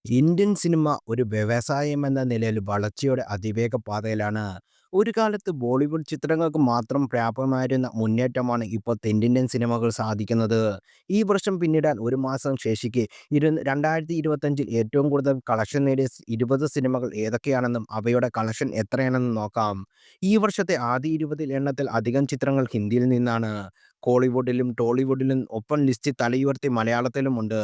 Indian cinema ഒരു വ്യവസായം എന്ന നിലയിൽ വളർച്ചയുടെ അതിവേഗ പാതയിലാണ്. ഒരു കാലത്ത് ബോളിവുഡ് ചിത്രങ്ങൾക്ക് മാത്രം പ്രാപ്യമായിരുന്ന മുന്നേറ്റമാണ് ഇപ്പോൾ തെന്നിന്ത്യൻ സിനിമകൾ സാധിക്കുന്നത്. ഈ വർഷം പിന്നിടാൻ ഒരു മാസം ശേഷിക്കെ 2025 ഏറ്റവും കൂടുതൽ കളക്ഷൻ നേടിയ 20 സിനിമകൾ ഏതൊക്കെയാണെന്നും അവയുടെ കളക്ഷൻ എത്രയാണെന്നും നോക്കാം. ഈ വർഷത്തെ ആദ്യ 20 എണ്ണത്തിൽ അധികം ചിത്രങ്ങൾ ഹിന്ദിയിൽ നിന്നാണ്. കോളിവുഡിലും ടോളിവുഡിലും ഒപ്പം ലിസ്റ്റ് തലയുയർത്തി മലയാളത്തിലുമുണ്ട്.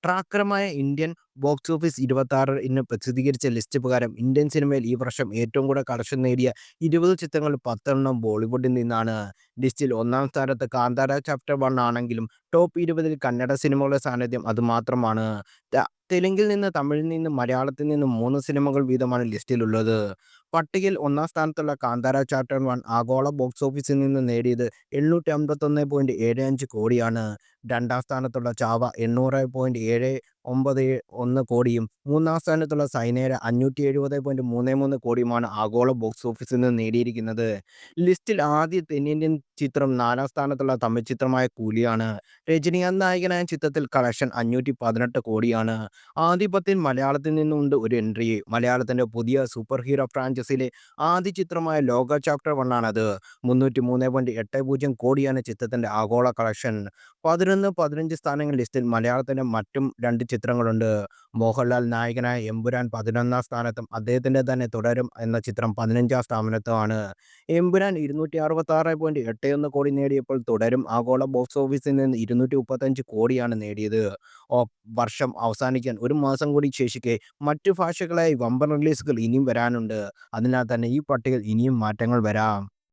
ട്രാക്കറുമായ ഇന്ത്യൻ ബോക്സ് ഓഫീസ് 26 പ്രസിദ്ധീകരിച്ച ലിസ്റ്റ് പ്രകാരം ഇന്ത്യൻ സിനിമയിൽ ഈ വർഷം ഏറ്റവും കൂടുതൽ കളക്ഷൻ നേടിയ 20 ചിത്രങ്ങളിൽ 10 ബോളിവുഡിൽ നിന്നാണ്. ലിസ്റ്റിൽ ഒന്നാം സ്ഥാനത്ത് കാന്താര ചാപ്റ്റർ 1 ആണെങ്കിലും ടോപ്പ് 20-ൽ കന്നഡ സിനിമകളുടെ സാന്നിധ്യം അതുമാത്രമാണ്. തെലുങ്കിൽ നിന്ന്, തമിഴിൽ നിന്ന്, മലയാളത്തിൽ നിന്ന് 3 സിനിമകൾ വീതമാണ് ലിസ്റ്റിലുള്ളത്. പട്ടികയിൽ ഒന്നാം സ്ഥാനത്തുള്ള കാന്താര ചാപ്റ്റർ 1 ആഗോള ബോക്സ് ഓഫീസിൽ നിന്ന് നേടിയത് 851.75 കോടിയാണ്. രണ്ടാം സ്ഥാനത്തുള്ള ചാവ 800.791 കോടിയും മൂന്നാം സ്ഥാനത്തുള്ള സൈനേര 570.33 കോടിയുമാണ് ആഗോള ബോക്സ് ഓഫീസിൽ നിന്ന് നേടിയിരിക്കുന്നത്. ലിസ്റ്റിൽ ആദ്യ തെന്നിന്ത്യൻ ചിത്രം നാലാം സ്ഥാനത്തുള്ള തമിഴ് ചിത്രമായ കൂലിയാണ്. രജനികാന്ത് നായകനായ ചിത്രത്തിൽ കളക്ഷൻ 518 കോടിയാണ്. ആദ്യ 10-ൽ മലയാളത്തിൽ നിന്നുമുണ്ട് ഒരു എൻട്രി. മലയാളത്തിന്റെ പുതിയ സൂപ്പർ ഹീറോ ഫ്രാഞ്ചൈസിയിലെ ആദ്യ ചിത്രമായ ലോക ചാപ്റ്റർ 1 ആണത്. 303.80 കോടിയാണ് ചിത്രത്തിന്റെ ആഗോള കളക്ഷൻ. 11, 15 സ്ഥാനങ്ങൾ ലിസ്റ്റിൽ മലയാളത്തിന്റെ മറ്റും 2 ചിത്രങ്ങളുണ്ട്. മോഹൻലാൽ നായകനായ എമ്പുരാൻ 11-ാം സ്ഥാനത്തും അദ്ദേഹത്തിന്റെ തന്നെ തുടരും എന്ന ചിത്രം 15-ാം സ്ഥാനത്തുമാണ്. എമ്പുരാൻ 266.81 കോടി നേടിയപ്പോൾ തുടരും ആഗോള ബോക്സ് ഓഫീസിൽ നിന്ന് 235 കോടിയാണ് നേടിയത്. വർഷം അവസാനിക്കാൻ ഒരു മാസം കൂടി ശേഷിക്കെ മറ്റു ഭാഷകളായി വമ്പൻ റിലീസുകൾ ഇനിയും വരാനുണ്ട്. അതിനാൽ തന്നെ ഈ പട്ടികയിൽ ഇനിയും മാറ്റങ്ങൾ വരാം.